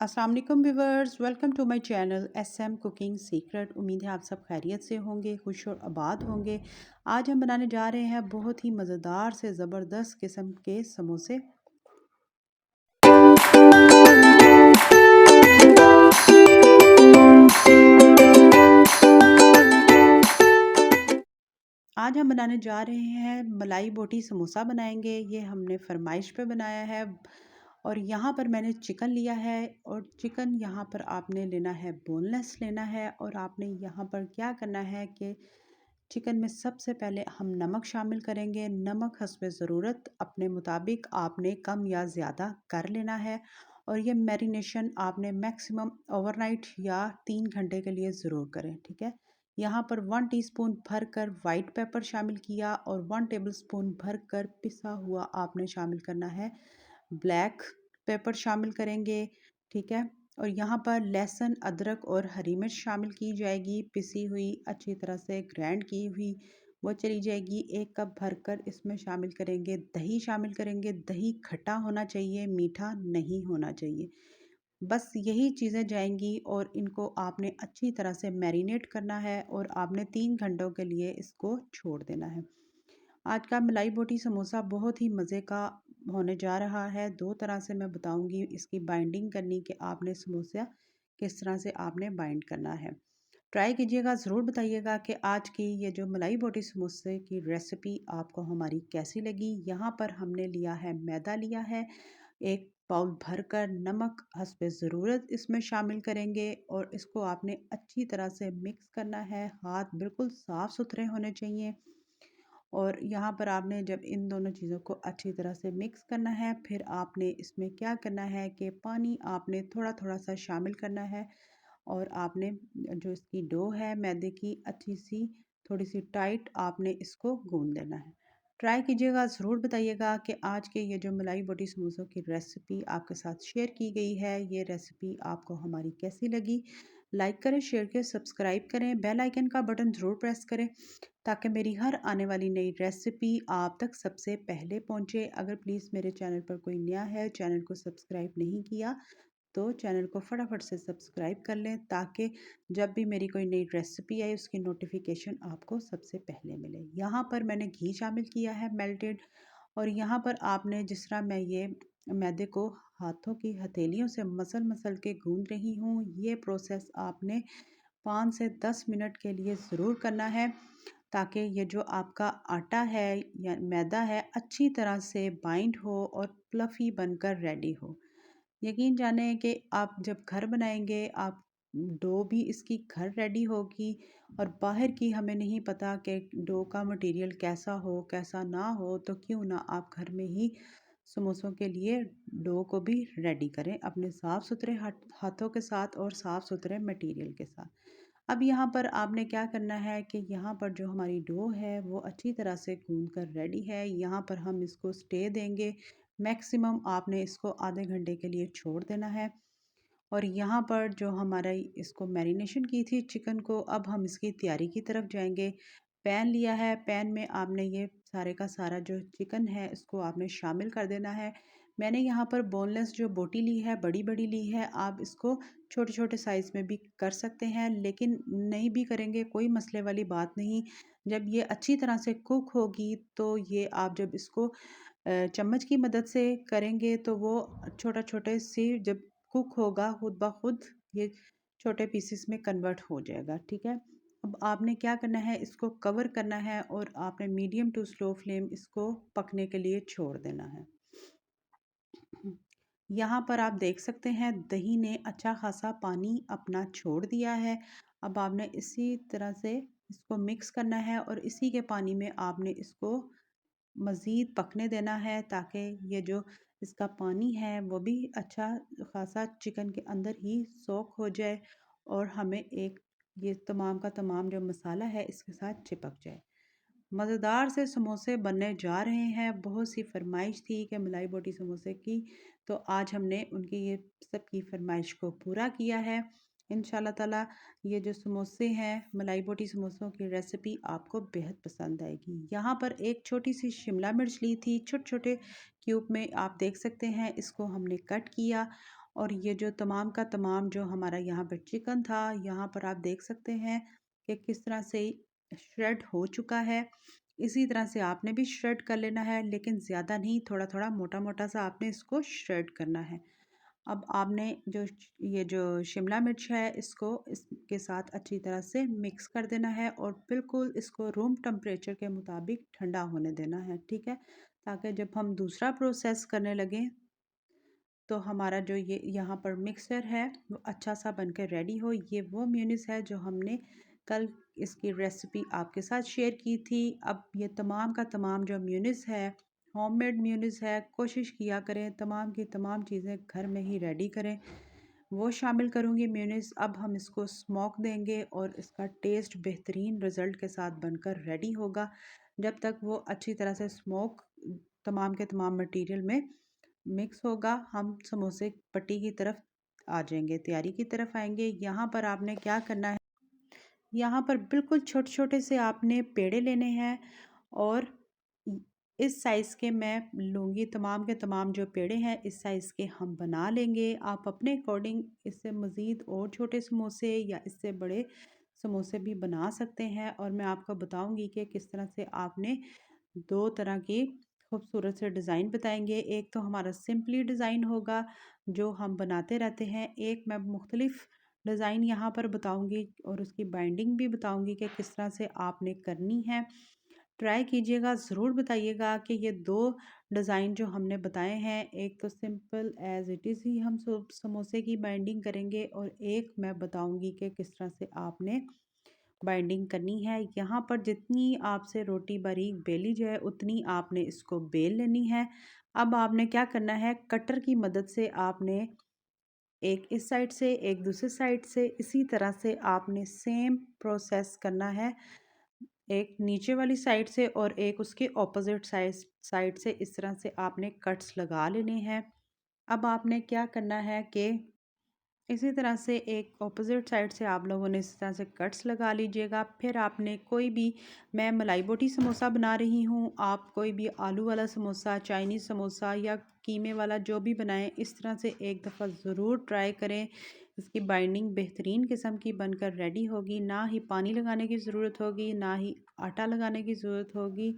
अस्सलाम वालेकुम viewers, welcome to my channel SM cooking secret. उम्मीद है आप सब खैरियत से होंगे, खुश और आबाद होंगे। आज हम बनाने जा रहे हैं बहुत ही मज़ेदार से ज़बरदस्त किस्म के समोसे। आज हम बनाने जा रहे हैं मलाई बोटी समोसा बनाएंगे। ये हमने फरमाइश पे बनाया है। और यहाँ पर मैंने चिकन लिया है, और चिकन यहाँ पर आपने लेना है बोनलेस लेना है। और आपने यहाँ पर क्या करना है कि चिकन में सबसे पहले हम नमक शामिल करेंगे। नमक हस्बे ज़रूरत अपने मुताबिक आपने कम या ज़्यादा कर लेना है। और ये मैरिनेशन आपने मैक्सिमम ओवरनाइट या 3 घंटे के लिए ज़रूर करें, ठीक है। यहाँ पर 1 टीस्पून भरकर वाइट पेपर शामिल किया, और 1 टेबलस्पून भरकर पिसा हुआ आपने शामिल करना है ब्लैक पेपर शामिल करेंगे, ठीक है। और यहाँ पर लहसुन, अदरक और हरी मिर्च शामिल की जाएगी, पिसी हुई अच्छी तरह से ग्राइंड की हुई वो चली जाएगी। 1 कप भरकर इसमें शामिल करेंगे दही शामिल करेंगे। दही खट्टा होना चाहिए, मीठा नहीं होना चाहिए। बस यही चीज़ें जाएंगी, और इनको आपने अच्छी तरह से मैरिनेट करना है, और आपने 3 घंटों के लिए इसको छोड़ देना है। आज का मलाई बोटी समोसा बहुत ही मज़े का होने जा रहा है। 2 तरह से मैं बताऊंगी इसकी बाइंडिंग करनी, कि आपने समोसा किस तरह से आपने बाइंड करना है। ट्राई कीजिएगा, ज़रूर बताइएगा कि आज की ये जो मलाई बोटी समोसे की रेसिपी आपको हमारी कैसी लगी। यहाँ पर हमने लिया है मैदा, लिया है 1 बाउल भरकर। नमक हस्बे ज़रूरत इसमें शामिल करेंगे, और इसको आपने अच्छी तरह से मिक्स करना है। हाथ बिल्कुल साफ़ सुथरे होने चाहिए। और यहाँ पर आपने जब इन दोनों चीज़ों को अच्छी तरह से मिक्स करना है, फिर आपने इसमें क्या करना है कि पानी आपने थोड़ा थोड़ा सा शामिल करना है। और आपने जो इसकी डो है मैदे की, अच्छी सी थोड़ी सी टाइट आपने इसको गूंद लेना है। ट्राई कीजिएगा, ज़रूर बताइएगा कि आज के ये जो मलाई बोटी समोसों की रेसिपी आपके साथ शेयर की गई है, ये रेसिपी आपको हमारी कैसी लगी। लाइक करें, शेयर करें, सब्सक्राइब करें, बेल आइकन का बटन ज़रूर प्रेस करें, ताकि मेरी हर आने वाली नई रेसिपी आप तक सबसे पहले पहुंचे। अगर प्लीज़ मेरे चैनल पर कोई नया है, चैनल को सब्सक्राइब नहीं किया, तो चैनल को फटाफट से सब्सक्राइब कर लें, ताकि जब भी मेरी कोई नई रेसिपी आए उसकी नोटिफिकेशन आपको सबसे पहले मिले। यहाँ पर मैंने घी शामिल किया है मेल्टेड। और यहाँ पर आपने जिस तरह मैं ये मैदे को हाथों की हथेलियों से मसल मसल के गूंद रही हूँ, ये प्रोसेस आपने 5 से 10 मिनट के लिए ज़रूर करना है, ताकि ये जो आपका आटा है या मैदा है अच्छी तरह से बाइंड हो और फ्लफ़ी बनकर रेडी हो। यकीन जाने कि आप जब घर बनाएंगे, आप डो भी इसकी घर रेडी होगी। और बाहर की हमें नहीं पता कि डो का मटेरियल कैसा हो कैसा ना हो, तो क्यों ना आप घर में ही समोसों के लिए डो को भी रेडी करें, अपने साफ़ सुथरे हाथों के साथ और साफ़ सुथरे मटेरियल के साथ। अब यहाँ पर आपने क्या करना है कि यहाँ पर जो हमारी डो है वो अच्छी तरह से गूंद कर रेडी है। यहाँ पर हम इसको स्टे देंगे, मैक्सिमम आपने इसको आधे घंटे के लिए छोड़ देना है। और यहाँ पर जो हमारा इसको मैरिनेशन की थी चिकन को, अब हम इसकी तैयारी की तरफ जाएंगे। पैन लिया है, पैन में आपने ये सारे का सारा जो चिकन है इसको आपने शामिल कर देना है। मैंने यहाँ पर बोनलेस जो बोटी ली है, बड़ी बड़ी ली है। आप इसको छोटे छोटे साइज़ में भी कर सकते हैं, लेकिन नहीं भी करेंगे कोई मसले वाली बात नहीं। जब ये अच्छी तरह से कुक होगी, तो ये आप जब इसको चम्मच की मदद से करेंगे, तो वो छोटा छोटे से जब कुक होगा खुद ब खुद ये छोटे पीसेस में कन्वर्ट हो जाएगा, ठीक है। अब आपने क्या करना है, इसको कवर करना है, और आपने मीडियम टू स्लो फ्लेम इसको पकने के लिए छोड़ देना है। यहाँ पर आप देख सकते हैं दही ने अच्छा खासा पानी अपना छोड़ दिया है। अब आपने इसी तरह से इसको मिक्स करना है, और इसी के पानी में आपने इसको मज़ीद पकने देना है, ताकि ये जो इसका पानी है वो भी अच्छा खासा चिकन के अंदर ही सोख हो जाए, और हमें एक ये तमाम का तमाम जो मसाला है इसके साथ चिपक जाए। मज़ेदार से समोसे बनने जा रहे हैं। बहुत सी फरमाइश थी कि मलाई बोटी समोसे की, तो आज हमने उनकी ये सब की फरमाइश को पूरा किया है। इंशाल्लाह ताला ये जो समोसे हैं, मलाई बोटी समोसों की रेसिपी आपको बेहद पसंद आएगी। यहाँ पर एक छोटी सी शिमला मिर्च ली थी, छोटे छोटे क्यूब में आप देख सकते हैं, इसको हमने कट किया। और ये जो तमाम का तमाम जो हमारा यहाँ पर चिकन था, यहाँ पर आप देख सकते हैं कि किस तरह से श्रेड हो चुका है। इसी तरह से आपने भी श्रेड कर लेना है, लेकिन ज़्यादा नहीं, थोड़ा-थोड़ा मोटा-मोटा सा आपने इसको श्रेड करना है। अब आपने ये जो शिमला मिर्च है इसको इसके साथ अच्छी तरह से मिक्स कर देना है और बिल्कुल इसको रूम टेम्परेचर के मुताबिक ठंडा होने देना है, ठीक है? ताकि जब हम दूसरा प्रोसेस करने लगें तो हमारा जो ये यहाँ पर मिक्सचर है वो अच्छा सा बनकर रेडी हो। ये वो मेयोनीज़ है जो हमने कल इसकी रेसिपी आपके साथ शेयर की थी। अब ये तमाम का तमाम जो मेयोनीज़ है, होममेड मेयोनीज़ है, कोशिश किया करें तमाम की तमाम चीज़ें घर में ही रेडी करें। वो शामिल करूँगी मेयोनीज़। अब हम इसको स्मोक देंगे और इसका टेस्ट बेहतरीन रिज़ल्ट के साथ बनकर रेडी होगा। जब तक वो अच्छी तरह से स्मोक तमाम के तमाम मटीरियल में मिक्स होगा, हम समोसे पट्टी की तरफ आ जाएंगे, तैयारी की तरफ आएंगे। यहाँ पर आपने क्या करना है, यहाँ पर बिल्कुल छोटे छोटे से आपने पेड़े लेने हैं और इस साइज़ के मैं लूँगी। तमाम के तमाम जो पेड़े हैं इस साइज़ के हम बना लेंगे। आप अपने अकॉर्डिंग इससे मज़ीद और छोटे समोसे या इससे बड़े समोसे भी बना सकते हैं और मैं आपको बताऊंगी कि किस तरह से आपने दो तरह की खूबसूरत से डिज़ाइन बताएंगे। एक तो हमारा सिंपली डिज़ाइन होगा जो हम बनाते रहते हैं, एक मैं मुख्तलिफ डिज़ाइन यहाँ पर बताऊंगी और उसकी बाइंडिंग भी बताऊंगी कि किस तरह से आपने करनी है। ट्राई कीजिएगा, ज़रूर बताइएगा कि ये दो डिज़ाइन जो हमने बताए हैं, एक तो सिंपल एज़ इट इज़ ही हम समोसे की बाइंडिंग करेंगे और एक मैं बताऊंगी कि किस तरह से आपने बाइंडिंग करनी है। यहाँ पर जितनी आपसे रोटी बारीक बेली जाए उतनी आपने इसको बेल लेनी है। अब आपने क्या करना है, कटर की मदद से आपने एक इस साइड से एक दूसरी साइड से इसी तरह से आपने सेम प्रोसेस करना है। एक नीचे वाली साइड से और एक उसके ऑपोजिट साइड से इस तरह से आपने कट्स लगा लेने हैं। अब आपने क्या करना है कि इसी तरह से एक ऑपोजिट साइड से आप लोगों ने इस तरह से कट्स लगा लीजिएगा। फिर आपने कोई भी, मैं मलाई बोटी समोसा बना रही हूँ, आप कोई भी आलू वाला समोसा, चाइनीज़ समोसा या कीमे वाला जो भी बनाएं, इस तरह से एक दफ़ा ज़रूर ट्राई करें। इसकी बाइंडिंग बेहतरीन किस्म की बनकर रेडी होगी, ना ही पानी लगाने की ज़रूरत होगी ना ही आटा लगाने की ज़रूरत होगी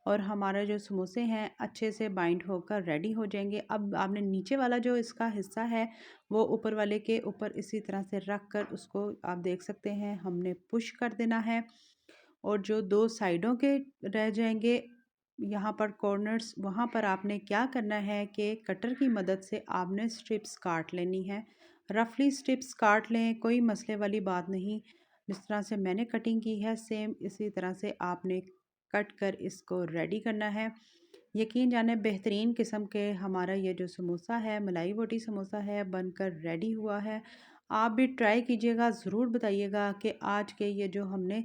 और हमारा जो समोसे हैं अच्छे से बाइंड होकर रेडी हो जाएंगे। अब आपने नीचे वाला जो इसका हिस्सा है वो ऊपर वाले के ऊपर इसी तरह से रख कर उसको आप देख सकते हैं हमने पुश कर देना है और जो दो साइडों के रह जाएंगे यहाँ पर कॉर्नर्स, वहाँ पर आपने क्या करना है कि कटर की मदद से आपने स्ट्रिप्स काट लेनी है। रफली स्ट्रिप्स काट लें, कोई मसले वाली बात नहीं। जिस तरह से मैंने कटिंग की है सेम इसी तरह से आपने कट कर इसको रेडी करना है। यकीन जाने बेहतरीन किस्म के हमारा ये जो समोसा है, मलाई बोटी समोसा है, बनकर रेडी हुआ है। आप भी ट्राई कीजिएगा, ज़रूर बताइएगा कि आज के ये जो हमने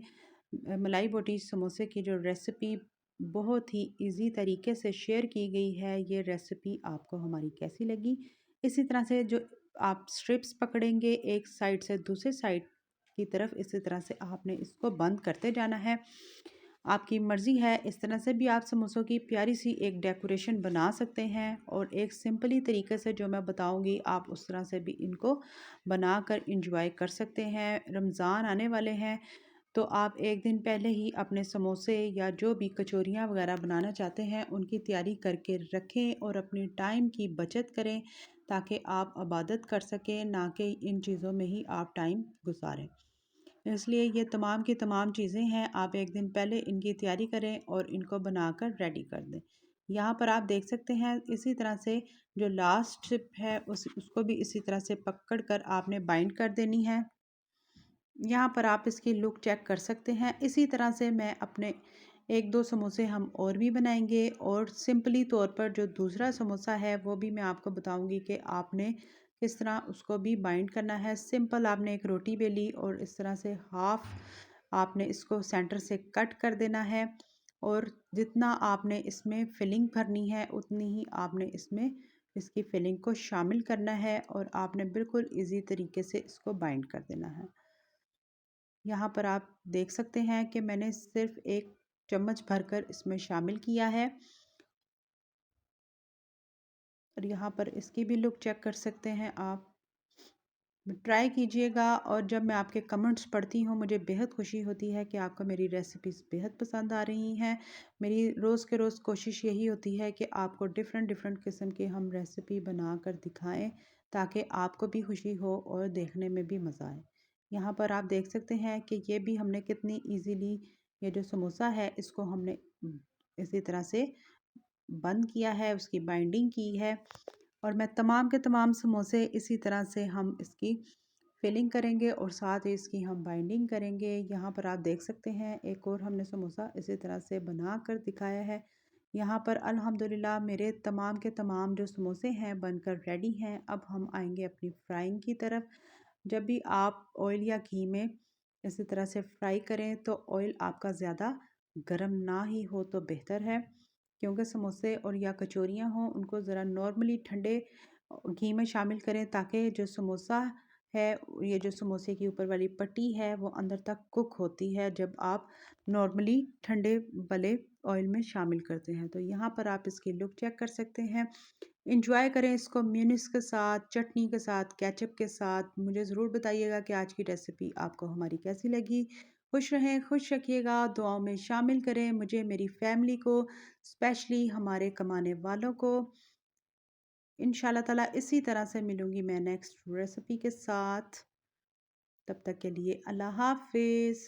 मलाई बोटी समोसे की जो रेसिपी बहुत ही इजी तरीके से शेयर की गई है, ये रेसिपी आपको हमारी कैसी लगी। इसी तरह से जो आप स्ट्रिप्स पकड़ेंगे एक साइड से दूसरे साइड की तरफ, इसी तरह से आपने इसको बंद करते जाना है। आपकी मर्ज़ी है, इस तरह से भी आप समोसों की प्यारी सी एक डेकोरेशन बना सकते हैं और एक सिंपली तरीके से जो मैं बताऊंगी आप उस तरह से भी इनको बनाकर इंजॉय कर सकते हैं। रमज़ान आने वाले हैं तो आप एक दिन पहले ही अपने समोसे या जो भी कचौरियाँ वगैरह बनाना चाहते हैं उनकी तैयारी करके रखें और अपने टाइम की बचत करें ताकि आप इबादत कर सकें, ना कि इन चीज़ों में ही आप टाइम गुजारें। इसलिए ये तमाम की तमाम चीज़ें हैं, आप एक दिन पहले इनकी तैयारी करें और इनको बनाकर रेडी कर दें। यहाँ पर आप देख सकते हैं इसी तरह से जो लास्ट स्टेप है उसको भी इसी तरह से पकड़ कर आपने बाइंड कर देनी है। यहाँ पर आप इसकी लुक चेक कर सकते हैं। इसी तरह से मैं अपने एक दो समोसे हम और भी बनाएंगे और सिंपली तौर पर जो दूसरा समोसा है वो भी मैं आपको बताऊंगी कि आपने किस तरह उसको भी बाइंड करना है। सिंपल आपने एक रोटी बेली और इस तरह से हाफ आपने इसको सेंटर से कट कर देना है और जितना आपने इसमें फिलिंग भरनी है उतनी ही आपने इसमें इसकी फिलिंग को शामिल करना है और आपने बिल्कुल इजी तरीके से इसको बाइंड कर देना है। यहाँ पर आप देख सकते हैं कि मैंने सिर्फ एक चम्मच भरकर इसमें शामिल किया है और यहाँ पर इसकी भी लुक चेक कर सकते हैं आप। ट्राई कीजिएगा और जब मैं आपके कमेंट्स पढ़ती हूँ मुझे बेहद खुशी होती है कि आपको मेरी रेसिपीज़ बेहद पसंद आ रही हैं। मेरी रोज़ के रोज़ कोशिश यही होती है कि आपको डिफ़रेंट डिफ़रेंट किस्म की हम रेसिपी बना कर दिखाएँ ताकि आपको भी खुशी हो और देखने में भी मज़ा आए। यहाँ पर आप देख सकते हैं कि ये भी हमने कितनी ईज़िली ये जो समोसा है इसको हमने इसी तरह से बंद किया है, उसकी बाइंडिंग की है और मैं तमाम के तमाम समोसे इसी तरह से हम इसकी फिलिंग करेंगे और साथ ही इसकी हम बाइंडिंग करेंगे। यहाँ पर आप देख सकते हैं एक और हमने समोसा इसी तरह से बना कर दिखाया है। यहाँ पर अल्हम्दुलिल्लाह मेरे तमाम के तमाम जो समोसे हैं बनकर रेडी हैं। अब हम आएंगे अपनी फ्राइंग की तरफ। जब भी आप ऑयल या घी में इसी तरह से फ्राई करें तो ऑयल आपका ज़्यादा गर्म ना ही हो तो बेहतर है, क्योंकि समोसे और या कचौरियाँ हों उनको ज़रा नॉर्मली ठंडे घी में शामिल करें ताकि जो समोसा है, ये जो समोसे की ऊपर वाली पट्टी है वो अंदर तक कुक होती है जब आप नॉर्मली ठंडे वाले ऑयल में शामिल करते हैं। तो यहाँ पर आप इसकी लुक चेक कर सकते हैं। इंजॉय करें इसको मेयोनीज के साथ, चटनी के साथ, केचप के साथ। मुझे ज़रूर बताइएगा कि आज की रेसिपी आपको हमारी कैसी लगी। खुश रहें, खुश रखिएगा, दुआओं में शामिल करें मुझे, मेरी फैमिली को, स्पेशली हमारे कमाने वालों को। इंशाल्लाह ताला इसी तरह से मिलूँगी मैं नेक्स्ट रेसिपी के साथ। तब तक के लिए अल्लाह हाफ़िज़।